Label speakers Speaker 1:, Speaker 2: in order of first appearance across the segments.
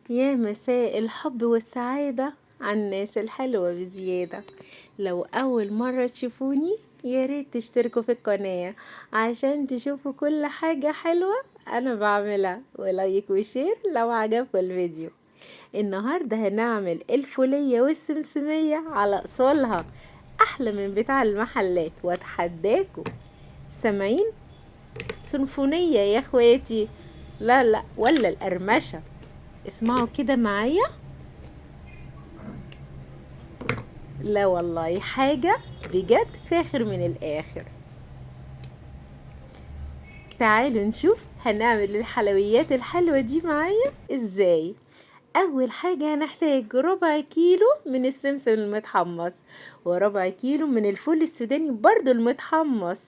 Speaker 1: يا مساء الحب والسعادة على الناس الحلوة بزيادة. لو أول مرة تشوفوني ياريت تشتركوا في القناة عشان تشوفوا كل حاجة حلوة أنا بعملها، ولايك وشير لو عجبكم الفيديو. النهاردة هنعمل الفولية والسمسمية على أصولها، أحلى من بتاع المحلات وأتحداكوا. سامعين؟ سيمفونية يا اخواتي، لا لا ولا القرمشة. اسمعوا كده معايا، لا والله حاجة بجد فاخر من الآخر. تعالوا نشوف هنعمل الحلويات الحلوة دي معايا ازاي. أول حاجة هنحتاج ربع كيلو من السمسم المتحمص، وربع كيلو من الفول السوداني برضو المتحمص.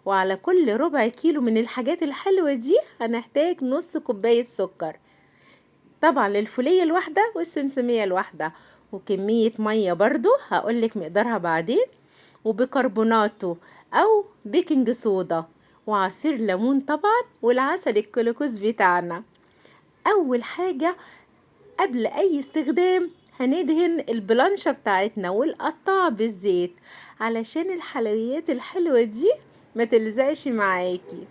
Speaker 1: وعلى كل ربع كيلو من الحاجات الحلوة دي هنحتاج نص كوباية سكر، طبعا للفولية الواحدة والسمسمية الواحدة. وكمية مية برضو هقولك مقدارها بعدين، وبيكربوناتو او بيكنج صودا، وعصير ليمون طبعا، والعسل الكلوكوز بتاعنا. اول حاجة قبل اي استخدام هندهن البلانشة بتاعتنا والقطاعة بالزيت علشان الحلويات الحلوة دي ما تلزقش معاكي.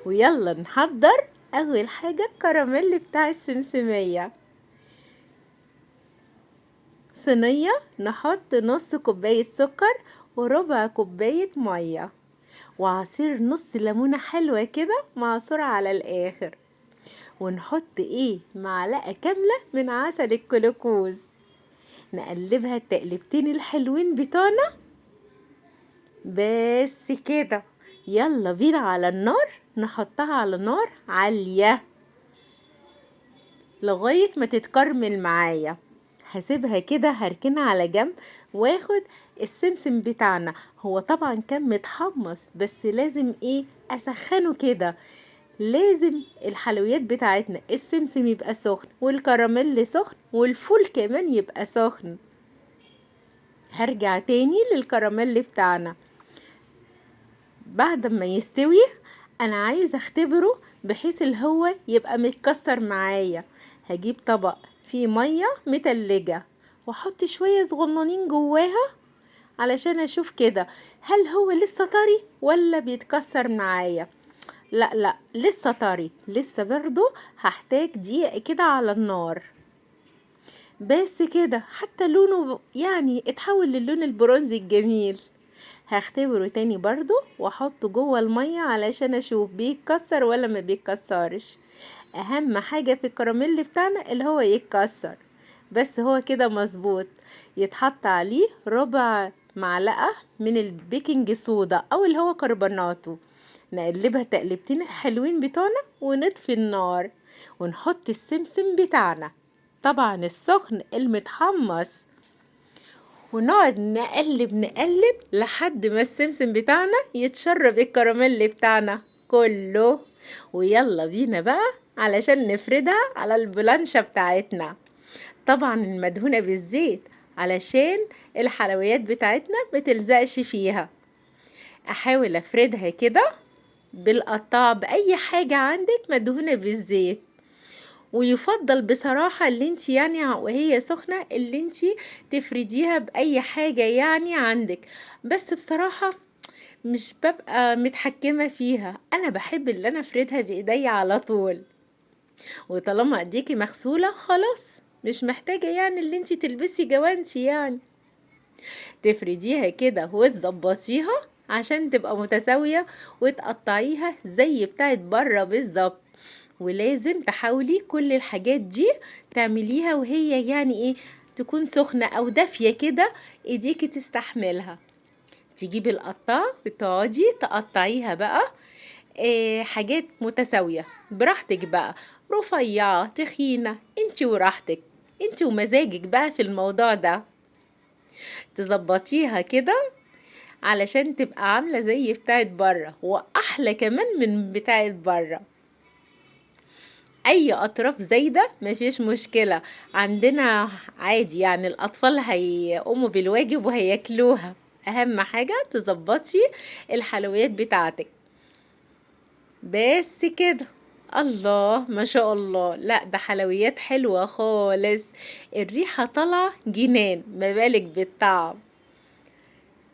Speaker 1: ويلا نحضر. اول حاجة الكراميل بتاع السمسمية. صينية نحط نص كوباية سكر وربع كوباية مية، وعصير نص ليمونة حلوة كده معصورة على الآخر، ونحط معلقة كاملة من عسل الكلوكوز. نقلبها التقلبتين الحلوين بتوعنا بس كده. يلا بينا على النار، نحطها على نار عالية لغاية ما تتكرمل معايا. هسيبها كده، هركنها على جنب واخد السمسم بتاعنا. هو طبعا كان متحمص بس لازم اسخنه كده. لازم الحلويات بتاعتنا السمسم يبقى سخن، والكراميل سخن، والفول كمان يبقى سخن. هرجع تاني للكراميل بتاعنا بعد ما يستوي. انا عايز اختبره بحيث هو يبقى متكسر معايا. هجيب طبق فيه مية متلجة واحط شوية صغننين جواها علشان اشوف كده هل هو لسه طري ولا بيتكسر معايا. لا لا لسه طري، لسه برضو هحتاج دقيقة كده على النار بس كده، حتى لونه اتحول للون البرونزي الجميل. هختبره تاني برضو واحطه جوه المية علشان اشوف بيتكسر ولا ما بيتكسرش. اهم حاجة في الكراميل بتاعنا اللي هو يتكسر، بس هو كده مظبوط. يتحط عليه ربع معلقة من البيكنج صودا او اللي هو كربوناتو. نقلبها تقلبتين الحلوين بتوعنا ونطفي النار، ونحط السمسم بتاعنا طبعا السخن المتحمص، ونقعد نقلب نقلب لحد ما السمسم بتاعنا يتشرب الكراميل بتاعنا كله. ويلا بينا بقى علشان نفردها على البلانشة بتاعتنا، طبعا المدهونة بالزيت علشان الحلويات بتاعتنا متلزقش فيها. احاول افردها كده بالقطاع بأي حاجة عندك مدهونة بالزيت. ويفضل بصراحة اللي انت وهي سخنة اللي انت تفرديها بأي حاجة عندك. بس بصراحة مش ببقى متحكمة فيها، انا بحب اللي انا افردها بايدي على طول. وطالما ايديكي مغسولة خلاص مش محتاجة اللي انت تلبسي جوانتي تفرديها كده وتظبطيها عشان تبقى متساوية، وتقطعيها زي بتاعت بره بالظبط. ولازم تحاولي كل الحاجات دي تعمليها وهي تكون سخنة او دافية كده، ايديكي تستحملها. تجيبي القطاع وتقعدي تقطعيها بقى حاجات متساوية براحتك بقى، رفيعة تخينة، انتي وراحتك، انتي ومزاجك بقى في الموضوع ده. تظبطيها كده علشان تبقى عاملة زي بتاعت بره، واحلى كمان من بتاعت بره. اي اطراف زايدة مفيش مشكلة عندنا عادي، الاطفال هيقوموا بالواجب وهياكلوها. اهم حاجة تظبطي الحلويات بتاعتك بس كده. الله ما شاء الله، لا ده حلويات حلوة خالص، الريحة طالعة جنان، ما بالك بالطعم.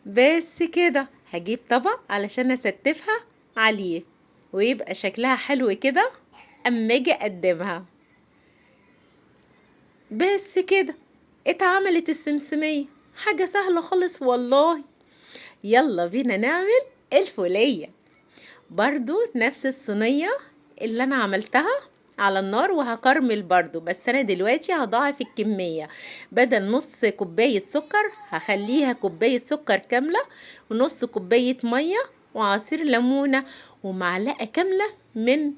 Speaker 1: بس كده هجيب طبق علشان استفها عليه ويبقى شكلها حلو كده اما اجي اقدمها. بس كده اتعملت السمسمية، حاجة سهلة خالص والله. يلا بينا نعمل الفولية. برضو نفس الصينية اللي انا عملتها على النار، وهكرمل برضو، بس انا دلوقتي هضاعف الكمية، بدل نص كوباية سكر هخليها كوباية سكر كاملة، ونص كوباية مية، وعصير ليمونة، ومعلقة كاملة من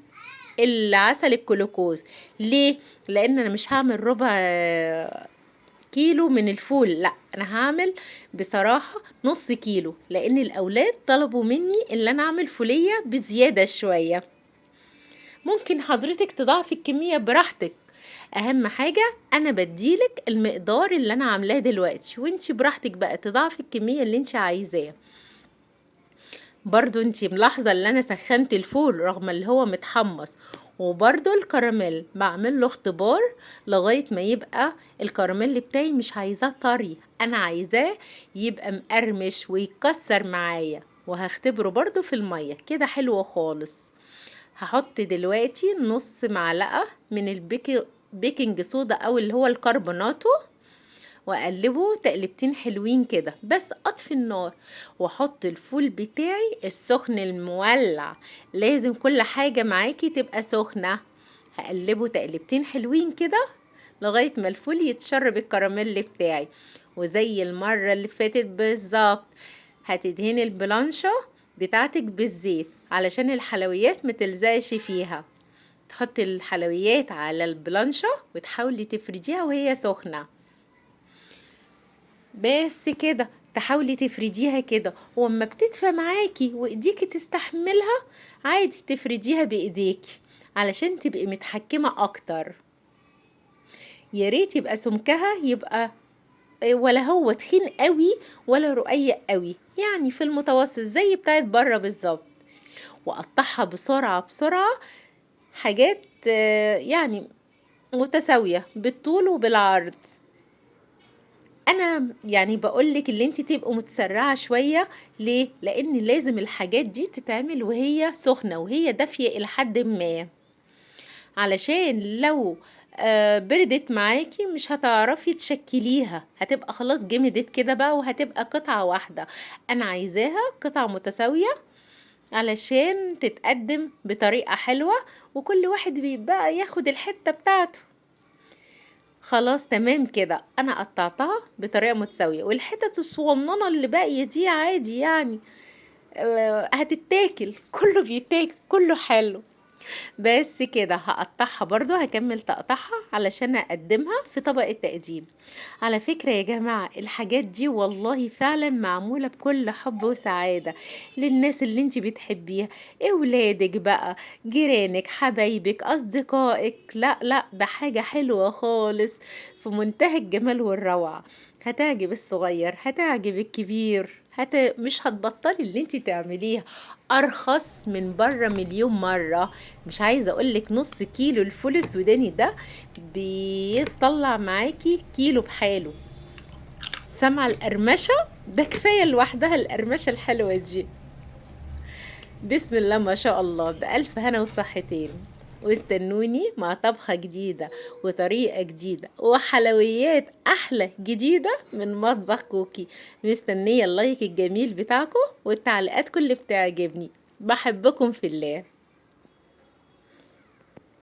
Speaker 1: العسل الكلوكوز. ليه؟ لان انا مش هعمل ربع كيلو من الفول، لا انا هعمل بصراحة نص كيلو، لان الاولاد طلبوا مني ان انا اعمل فولية بزيادة شوية. ممكن حضرتك تضاعفي الكمية براحتك، اهم حاجة انا بديلك المقدار اللي انا عاملاه دلوقتي، وانتي براحتك بقى تضاعفي الكمية اللي انتي عايزاه. برضو انتي ملاحظة ان انا سخنت الفول رغم اللي هو متحمص، وبرضو الكراميل بعمل له اختبار لغاية ما يبقى الكراميل بتاعي مش عايزاه طري، انا عايزاه يبقى مقرمش ويتكسر معايا، وهختبره برضو في المية كده حلو خالص. هحط دلوقتي نص معلقة من بيكنج صودا او اللي هو الكربوناتو، واقلبه تقلبتين حلوين كده، بس اطفي النار واحط الفول بتاعي السخن المولع، لازم كل حاجة معاكي تبقى سخنة. هقلبه تقلبتين حلوين كده لغاية ما الفول يتشرب الكراميل بتاعي، وزي المرة اللي فاتت بالظبط هتدهني البلانشة بتاعتك بالزيت علشان الحلويات متلزقش فيها. تحطي الحلويات على البلانشة وتحاولي تفرديها وهي سخنة. بس كده تحاولي تفرديها كده، واما بتدفى معاكي وايديكي تستحملها عادي تفرديها بايديكي علشان تبقي متحكمة اكتر. يا ريت يبقى سمكها يبقى ولا هو تخين قوي ولا رقيق قوي، يعني في المتوسط زي بتاعت بره بالظبط. واقطعها بسرعة بسرعة حاجات يعني متساوية بالطول وبالعرض. انا يعني بقولك اللي انت تبقوا متسرعة شوية. ليه؟ لان لازم الحاجات دي تتعمل وهي سخنة وهي دافية الى حد ما، علشان لو بردت معاكي مش هتعرفي تشكليها، هتبقى خلاص جمدت كده بقى وهتبقى قطعة واحدة. انا عايزاها قطع متساوية علشان تتقدم بطريقة حلوة، وكل واحد بيبقى ياخد الحتة بتاعته. خلاص تمام كده انا قطعتها بطريقة متساوية، والحتت الصغننة اللي باقية دي عادي يعني هتتاكل، كله بيتاكل كله حلو. بس كده هقطعها برضو، هكمل تقطعها علشان اقدمها في طبق التقديم. على فكرة يا جماعة الحاجات دي والله فعلا معمولة بكل حب وسعادة للناس اللي انت بتحبيها، اولادك بقى، جيرانك، حبايبك، اصدقائك. لا لا ده حاجة حلوة خالص في منتهى الجمال والروعة، هتعجب الصغير هتعجب الكبير، مش هتبطلي اللي انت تعمليها. ارخص من بره مليون مرة. مش عايزة اقولك نص كيلو الفول السوداني ده بيطلع معاكي كيلو بحاله. سامعة القرمشة؟ ده كفاية لوحدها القرمشة الحلوة دي. بسم الله ما شاء الله، بألف هنا وصحتين. واستنوني مع طبخة جديدة وطريقة جديدة وحلويات أحلى جديدة من مطبخ كوكي. مستنية اللايك الجميل بتاعكم والتعليقات كل بتعجبني. بحبكم في الله.